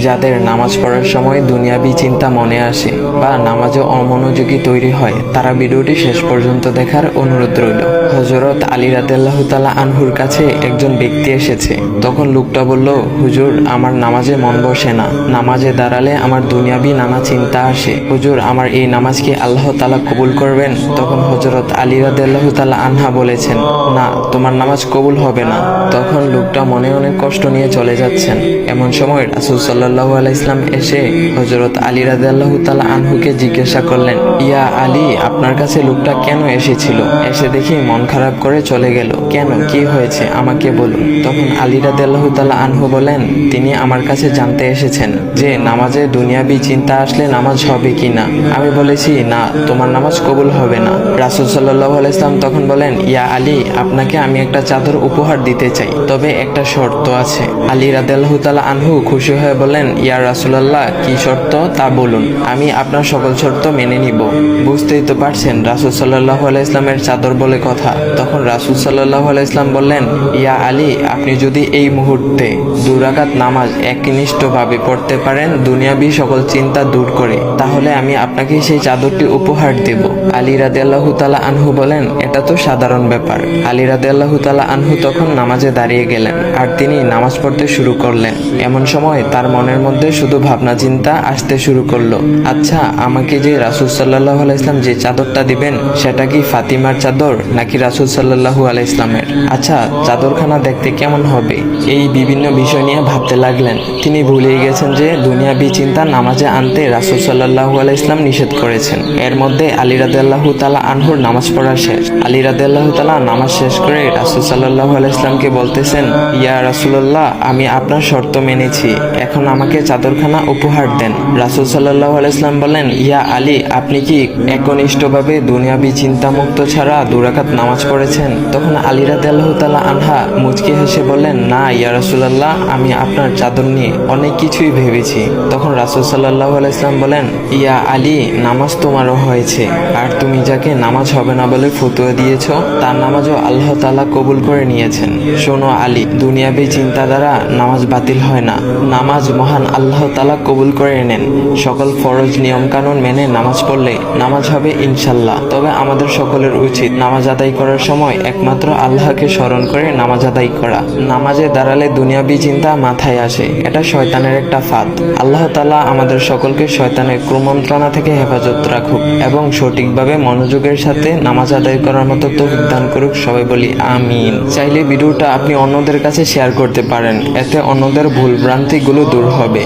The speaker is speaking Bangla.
যাদের নামাজ পড়ার সময় দুনিয়াবি চিন্তা মনে আসে বা নামাজে অমনোযোগী তৈরি হয়, তারা ভিডিওটি শেষ পর্যন্ত দেখার অনুরোধ রইল। হযরত আলী রাদিয়াল্লাহু তাআলা আনহুর কাছে একজন ব্যক্তি এসেছে। তখন লোকটা বলল, হুজুর, আমার নামাজে মন বসে না। নামাজে দাঁড়ালে আমার দুনিয়াবি নানা চিন্তা আসে। হুজুর, আমার এই নামাজ কি আল্লাহ তাআলা কবুল করবেন? তখন হযরত আলী রাদিয়াল্লাহু তাআলা আনহা বলেছেন, না, তোমার নামাজ কবুল হবে না। তখন লোকটা মনে অনেক কষ্ট নিয়ে চলে যাচ্ছেন। এমন সময় রাসূল সাল্লাল্লাহু আলাইহি ওয়াসাল্লাম এসে হযরত আলী রাদিয়াল্লাহু তাআলা আনহুকে জিজ্ঞাসা করলেন, ইয়া আলী, আপনার কাছে লোকটা কেন এসেছিল? এসে দেখি মন খারাপ করে চলে গেল। কেন, কি হয়েছে আমাকে বলুন। তখন আলী রাদিয়াল্লাহু তাআলা আনহু বলেন, তিনি আমার কাছে জানতে এসেছেন যে নামাজে দুনিয়াবি চিন্তা আসলে নামাজ হবে কিনা। আমি বলেছি, না, তোমার নামাজ কবুল হবে না। রাসূল সাল্লাল্লাহু আলাইহি ওয়াসাল্লাম তখন বলেন, ইয়া আলী, আপনাকে আমি একটা চাদর উপহার দিতে চাই, তবে একটা শর্ত আছে। আলী রাদিয়াল্লাহু তাআলা আনহু খুশি হয়ে বলেন, ইয়া রাসূলুল্লাহ, কি শর্ত তা বলুন, আমি আপনার সকল শর্ত মেনে নিব। বুঝতেই তো পারছেন রাসূল সাল্লাল্লাহু আলাইহি ওয়াসাল্লামের চাদর বলে কথা। তখন রাসূল সাল্লাল্লাহু আলাইহি ওয়াসাল্লাম বললেন, ইয়া আলী, আপনি যদি এই মুহূর্তে 2 রাকাত নামাজ একনিষ্ঠভাবে পড়তে পারেন দুনিয়াবি সকল চিন্তা দূর করে, তাহলে আমি আপনাকে সেই চাদরটি উপহার দেব। আলী রাদিয়াল্লাহু তাআলা আনহু বলেন, এটা তো সাধারণ ব্যাপার। আলী রাদিয়াল্লাহু তাআলা আনহু তখন নামাজে দাঁড়িয়ে গেলেন আর তিনি নামাজ পড়তে শুরু করলেন। এমন সময় তার মনের মধ্যে শুধু ভাবনা চিন্তা আসতে শুরু করলো, আচ্ছা, আমাকে যে রাসূল সাল্লাল্লাহু আলাইহি ওয়াসাল্লাম যে চাদরটা দিবেন সেটা কি ফাতিমার চাদর নাকি রাসূল সাল্লাল্লাহু আলাইহি ওয়াসাল্লামের? আচ্ছা, চাদরখানা দেখতে কেমন হবে? এই বিভিন্ন বিষয় নিয়ে ভাবতে লাগলেন। তিনি ভুলেই গেছেন যে দুনিয়াবি চিন্তা নামাজে আনতে রাসূল সাল্লাল্লাহু আলাইহি ওয়াসাল্লাম নিষেধ করেছেন। এর মধ্যে আলী রাদিয়াল্লাহু তাআলা আনহুর নামাজ পড়া শেষ। আলী রাদিয়াল্লাহু তাআলা নামাজ শেষ করে রাসূল সাল্লাল্লাহু আলাইহি ওয়াসাল্লামকে বলতেছেন, ইয়া রাসূলুল্লাহ, আমি আপনার শর্ত মেনেছি, এখন আমাকে চাদরখানা উপহার দেন। রাসূল সাল্লাল্লাহু আলাইহি ওয়াসাল্লাম বলেন, ইয়া আলী, আপনি কি একনিষ্ঠভাবে দুনিয়াবি চিন্তামুক্ত ছাড়া 2 রাকাত নামাজ পড়েছেন? তখন আলী রাদিয়াল্লাহু তাআলা আনহা মুচকি হেসে বললেন, না ইয়া রাসূলুল্লাহ, আমি আপনার চাদর নিয়ে অনেক কিছুই ভেবেছি। তখন রাসূল সাল্লাল্লাহু আলাইহি ওয়াসাল্লাম বলেন, ইয়া আলী, নামাজ তোমারও হয়েছে, আর তুমি যাকে নামাজ হবে না বলে ফতোয়া দিয়েছ তার নামাজও আল্লাহ তাআলা কবুল করে নিয়েছেন। শোনো আলী, দুনিয়াবি চিন্তা দ্বারা নামাজ বাতিল হয় না, নামাজ মহান আল্লাহ তাআলা কবুল করে নেন। সকল ফরজ নিয়ম কানুন মেনে নামাজ পড়লে নামাজ হবে ইনশাল্লাহ। তবে আমাদের সকলের উচিত নামাজ আদায় করার সময় একমাত্র আল্লাহকে স্মরণ করে নামাজ আদায় করা। নামাজে দাঁড়ালে দুনিয়াবি চিন্তা মাথায় আসে, এটা শয়তানের একটা ফাঁদ। আল্লাহ তাআলা আমাদের সকলকে শয়তানের কুমন্ত্রণা থেকে হেফাজত রাখুক এবং সঠিকভাবে মনোযোগের সাথে নামাজ আদায় করার মতো তৌফিক দান করুক। সবাই বলি আমিন। চাইলে ভিডিওটা আপনি অন্যদের কাছে শেয়ার করতে পারেন, এতে অন্যদের ভুল ভ্রান্তিগুলো দূর হবে।